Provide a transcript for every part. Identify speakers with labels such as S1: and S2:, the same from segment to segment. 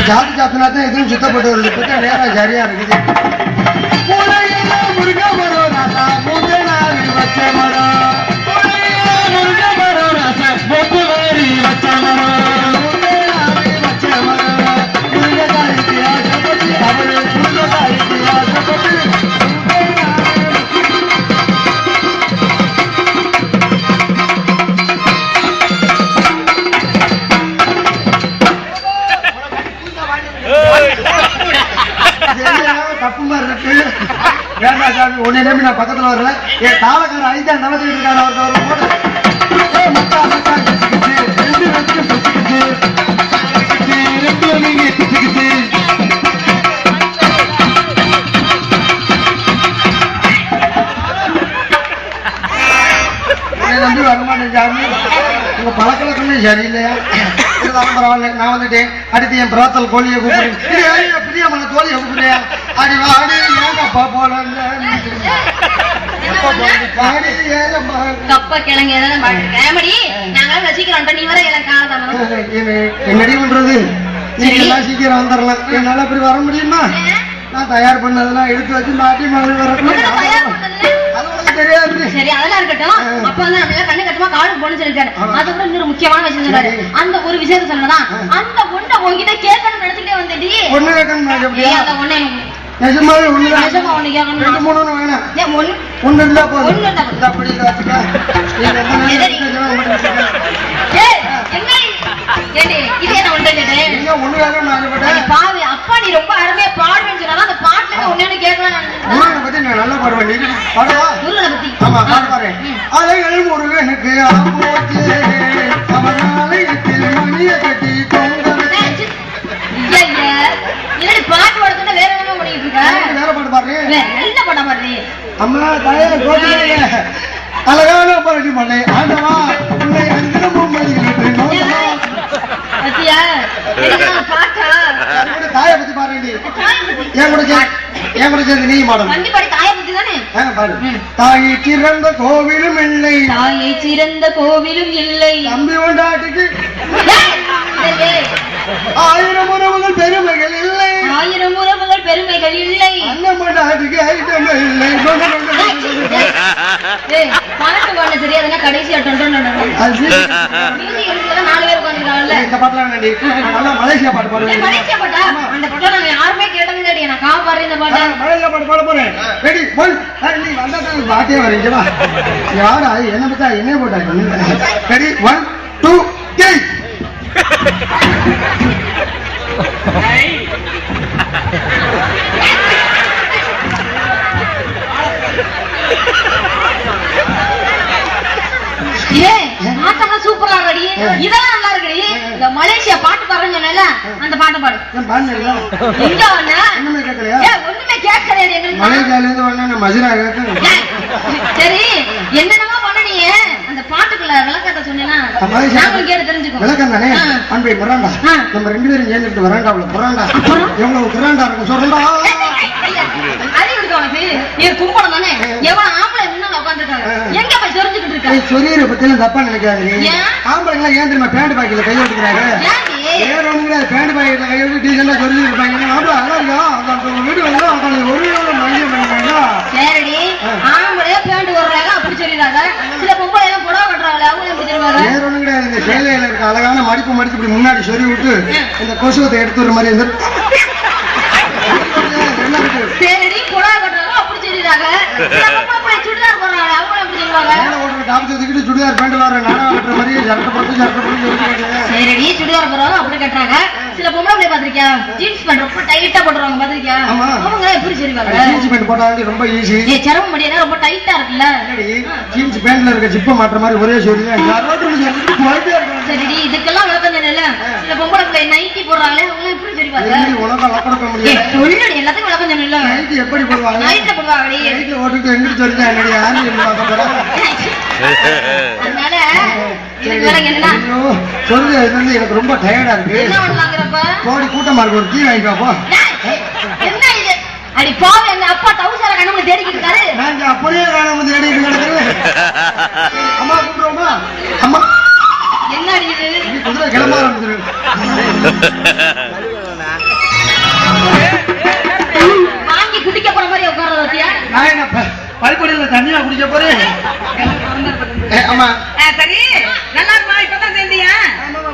S1: ஜாதி சாப்பினாத்தான் எதுவும் சுத்தப்பட்டு வருது. நேரம் சரியா இருக்குது. முருக மரம் ராசா முருக நாள் வச்ச மரம் முருக மரம் ராசா பொட்டு வேறி வச்ச மரம் வச்ச மரம் முருக தாய்க்கு ஆசைப்பட்டு அவரு முருக தாய்க்கு ஆசைப்பட்டு தப்பு மாதிரி இருக்கு. வேண்டாம் சாமி, உன்னை நம்பி நான் பக்கத்துல வரல. என் தாளக்கார ஐந்தான் நடந்துட்டு இருக்காரு. அவர் போட்டு நம்பி வரமாட்டேன் சாமி. உங்க பழக்கமே சரியில்லையா? பரவாயில்ல, நான் வந்துட்டேன். அடுத்து என் பிராத்தல் கோழியை கூப்பிடுறேன். பிரியாமல தோழியை கூப்பிடுறேன். அடி வாடி ஏங்கப்பா போல என்னடி பண்றது? நீங்க எல்லாம் சீக்கிரம் வந்துடலாம். என்னால அப்படி வர முடியுமா? நான் தயார் பண்ணதெல்லாம் எடுத்து வச்சு மாட்டி மாதிரி வரணும்.
S2: சரி, அதெல்லாம் இருக்கட்டும். அப்ப வந்து நம்ம கண்ணு கட்டமா காலுக்கு போன்னு சொல்லிருக்காரு. அது கூட இன்னொரு முக்கியமான விஷயம் சொல்றாரு. அந்த ஒரு விஷயத்த சொல்லதான் அந்த பொண்ணை உங்ககிட்ட கேட்கணும்னு நினைச்சுட்டே வந்தேடி.
S1: ஒண்ணு கேட்கணும் எப்படியா?
S2: அந்த ஒண்ணு
S1: நிஜமாவே ஒண்ணு
S2: நிஜமா ஒண்ணு கேட்கணும்.
S1: ரெண்டு மூணு வேணாம்.
S2: ஒண்ணு
S1: இருந்தா போதும். அப்படி
S2: பாவி அப்பா, நீ ரொம்ப அருமையா பாடுவேன்னு சொன்னா அந்த பாட்டுல ஒண்ணு கேட்கலாம்.
S1: பத்தி நான் நல்லா பாடுவேன்.
S2: முருகனை பத்தி
S1: ஆமா பாடுறேன். அலைகள் முருகனுக்கு மணியை கட்டி
S2: பாட்டு பாடுறதுன்னா வேற என்ன பண்ணிட்டு இருக்க?
S1: வேற பாட்டு பாடுறேன்.
S2: என்ன பாட பாடுறீ?
S1: அம்மா தாயே கோபியே அழகான பாடி பண்ணே ஆண்டவா உன்னை அங்கமும் தாயை பத்தி பாருடி. என் கூட சேர்ந்து நீ பாடணும்.
S2: தாயை பத்தி தானே
S1: பாடு. தாயை சிறந்த கோவிலும் இல்லை,
S2: தாயை சிறந்த கோவிலும் இல்லை,
S1: தம்பி கொண்டாட்டுக்கு ஆயிரம் உறவுகள் பெருமைகள் இல்லை,
S2: ஆயிரம் உறவுகள் பெருமைகள் இல்லை,
S1: அண்ணன் கொண்டாட்டுக்கு ஐட்டங்கள் இல்லை.
S2: பாட்டு பாட தெரியாதுன்னா கடைசி நாலு பேர் உட்காந்துருக்காங்கல்ல.
S1: இந்த பாட்டுலாம் நல்லா மலேசியா பாட்டு பாடுவேன்.
S2: மலேசியா பாட்டா? அந்த பாட்டை நாங்க யாருமே கேட்டது இல்லையா? நான் கா பாடுறேன் இந்த பாட்டை.
S1: மலேசியா பாட்டு பாட போறேன். Ready one. நீ வந்தா பாட்டே வரீங்களா? யாரா என்ன பத்தா என்ன போட்டாங்க? ரெடி 1 2 3.
S2: சூப்பரா ரெடி. இதெல்லாம் நல்லா இருக்குடி. இந்த மலேசியா பாட்டு பாடுறேன்னு சொன்னல அந்த பாட்டு பாடு. எங்க வந்த? ஒண்ணுமே கேட்கலையா எங்களுக்கு?
S1: மலேசியால இருந்து வந்தா மதுரா கேட்க.
S2: சரி, என்னென்னமா பண்ண நீ? அந்த பாட்டுக்குள்ள விளக்கத்தை சொன்னேன்னா நாம கேட்டு தெரிஞ்சுக்கோ.
S1: விளக்கம் தானே? அன்பை புறாண்டா. நம்ம ரெண்டு பேரும் சேர்ந்துட்டு வராண்டாவுல புறாண்டா. எவ்வளவு புறாண்டா இருக்கும் சொல்றா.
S2: அது இருக்கு உனக்கு. நீ கும்படம் தானே? எவ்வளவு ஆம்பளை முன்னால உட்கார்ந்துருக்காங்க. எங்க போய் தெரிஞ்சுக்கிட்டு இருக்க?
S1: சொரியரை பத்தி தப்பா நினைக்காது. ஆம்பளைங்களா ஏன் தெரியுமா பேண்ட் பாக்கெட்ல கை விட்டுக்கிறாங்க? வேற ஒண்ணு பேண்ட் பாக்கெட்ல கை விட்டு டீசெண்டா சொல்லி இருப்பாங்க. வீடு
S2: சரிடி, ஆம்பளை பேண்ட் போடுறாங்க அப்படி சொல்லிடுறாங்க. சில பொம்பளை எல்லாம் புடவை கட்டுறாங்க, அவங்க எப்படி தெரியுவாங்க?
S1: வேற ஒண்ணும் கிடையாது. இந்த சேலையில இருக்க அழகான மடிப்பு மடிச்சு இப்படி முன்னாடி சொறி விட்டு இந்த கொசுவத்தை எடுத்து ஒரு மாதிரி
S2: சரிடி, புடவை கட்டுறாங்க அப்படி சொல்லிடுறாங்க. சுடிதார் போடுறாங்க, அவங்க எப்படி சொல்லுவாங்க?
S1: சுடிதார் பேண்ட் வர நாடகம் கட்டுற மாதிரி சட்டை போட்டு
S2: சரிடி, சுடிதார் போடுறாங்க அப்படி கட்டுறாங்க. சில பொம்பளை பாத்திருக்கியா ஜீன்ஸ் பேண்ட் ரொம்ப டைட்டா போடுறாங்க பாத்திருக்கியா? அவங்க எப்படி சொல்லுவாங்க?
S1: ஜீன்ஸ் பேண்ட் போட்டாங்க ரொம்ப ஈஸி.
S2: சிரமம் முடியாது, ரொம்ப டைட்டா இருக்குல்ல.
S1: ஜீன்ஸ் பேண்ட்ல இருக்க ஜிப்ப மாற்ற மாதிரி ஒரே சொல்லி.
S2: சரிடி, இதுக்கெல்லாம் விளக்கம் தெரியல. சில பொம்பளை நைட்டி போடுறாங்களே, அவங்க எப்படி சொல்லுவாங்க?
S1: உலகம் வளர்க்க முடியாது.
S2: சொல்லு, எல்லாத்துக்கும் விளக்கம் தெரியல.
S1: நைட்டி எப்படி போடுவாங்க?
S2: நைட்ல போடுவாங்க.
S1: நைட்ல ஓட்டுட்டு எங்கிட்டு சொல்லிட்டா என்னடி யாரும்
S2: அதனால இதுக்கு விளக்கம் என்னன்னா
S1: சொல்லு. இது வந்து எனக்கு ரொம்ப டயர்டா இருக்கு.
S2: என்ன பண்ணலாங்கிறப்ப
S1: கோடி கூட்டமா இருக்கு. ஒரு டீ வாங்கிப்போ.
S2: என்ன இது? அடி பாவி, எங்க அப்பா டவுசர கண்ணு தேடிக்கிட்டு இருக்காரு.
S1: நாங்க அப்படியே காணாம தேடிட்டு கிடக்குறேன். அம்மா கூப்பிடுவோமா? அம்மா என்ன அடி இது? குதிரை கிளம்ப ஆரம்பிச்சிருக்கு. ஆமா.
S2: சரி நல்லா இருக்குமா? இப்பதான் சேர்ந்தியா?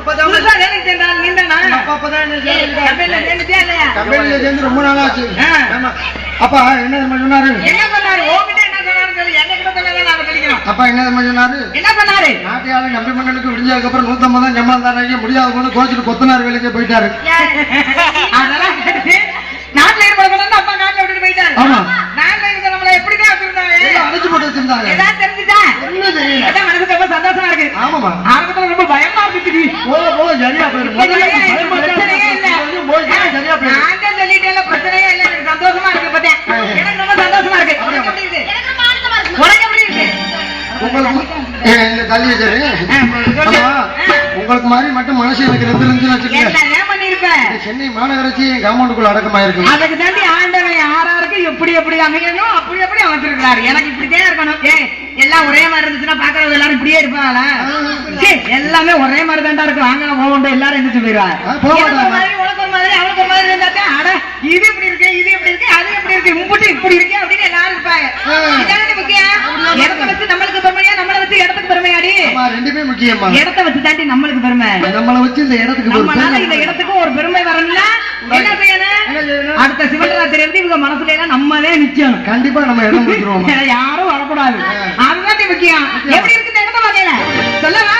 S2: புதுசா வேலைக்கு சேர்ந்தா நீண்டனா? கம்பெனில சேர்ந்துட்டியா இல்லையா?
S1: கம்பெனில சேர்ந்து ரொம்ப நாள் ஆச்சு. ஆமா. அப்பா என்ன சொன்னாரு?
S2: என்ன சொன்னாரு? உன்கிட்ட என்ன சொன்னாரு சொல்லு. என்கிட்ட சொன்னதை நாம சொல்லிக்கிறோம்.
S1: அப்பா என்ன சொன்னாரு?
S2: என்ன சொன்னாரு?
S1: நாட்டியாளு நம்பி மன்னனுக்கு விடிஞ்சதுக்கு அப்புறம் 150 சம்பளம் தானே முடியாத போது கோச்சிட்டு கொத்தனார் வேலைக்கே போயிட்டாரு.
S2: அதெல்லாம் கேட்டு நாட்டுல ஈடுபடக்கூடாது அப்பா நாட்டுல விட்டுட்டு போயிட்டாரு.
S1: ஆமா.
S2: நாட்டுல இருக்க நம்மள எப்படிதான் வச்சிருந்தாங்க?
S1: அடைச்சு போட்டு வச்சிருந்தாங்க.
S2: ஏதாவது தெரிஞ்சுட்டா?
S1: ஒண்ணும் தெரியல.
S2: அதான் மனசுக்கு ரொம்ப சந்தோஷமா இருக்கு.
S1: ஆமாமா.
S2: ஆரம்பத்துல ரொம்ப பயமா இருந்துச்சு.
S1: போக சரியா போயிடும்.
S2: பிரச்சனையே இல்ல.
S1: சரியா போயிடும்.
S2: நான் தான் சொல்லிட்டேன்ல, பிரச்சனையே இல்ல. எனக்கு சந்தோஷமா இருக்கு. பார்த்தேன் எனக்கு ரொம்ப சந்தோஷமா இருக்கு. உனக்கு எப்படி இருக்கு? உனக்கு எப்படி இருக்கு?
S1: தள்ளி சரி. உங்களுக்கு மாதிரி மட்டும் மனசு எனக்கு இருந்துச்சுன்னு
S2: என்ன பண்ணிருப்ப?
S1: சென்னை மாநகராட்சி காம்பவுண்டுக்குள்ள அடக்கமாயிருக்கு.
S2: அதுக்கு தாண்டி ஆண்டவன் யாராருக்கு எப்படி எப்படி அமைக்கணும் அப்படி எப்படி அமைச்சிருக்கிறாரு. எனக்கு இப்படித்தான் இருக்கணும். எல்லாம் ஒரே மாதிரி இருந்துச்சுன்னா பாக்குறவங்க எல்லாரும் இப்படியே இருப்பாங்களா? எல்லாமே ஒரே மாதிரி தாண்டா இருக்கு. வாங்க போகணும் எல்லாரும் என்ன சொல்லிடுவாங்க. உனக்கு ஒரு மாதிரி அவனுக்கு ஒரு மாதிரி இருந்தா அட இது இப்படி இருக்கு, இது எப்படி இருக்கு, அது எப்படி இருக்கு, மும்பிட்டு இப்படி இருக்கு அப்படின்னு எல்லாரும் இருப்பாங்க. இதானே முக்கியம். இடத்த வச்சு நம்மளுக்கு பெருமையா, நம்மளை வச்சு இடத்துக்கு பெருமையாடி?
S1: ரெண்டுமே முக்கியமா.
S2: இடத்த வச்சு தாண்டி நம்மளுக்கு பெருமை.
S1: நம்மளை வச்சு இந்த இடத்துக்கு
S2: நம்மளால இந்த இடத்துக்கு ஒரு பெருமை வரணும்னா என்ன செய்யணும்? அடுத்த சிவராத்திரி இருந்து இவங்க மனசுல எல்லாம் நம்மளே நிக்கணும்.
S1: கண்டிப்பா நம்ம இடம் கொடுத்துருவோம்.
S2: யாரும் வரக்கூடாது. அதுதான் முக்கியம். எப்படி இருக்கு இந்த இடத்த வகையில சொல்லவா?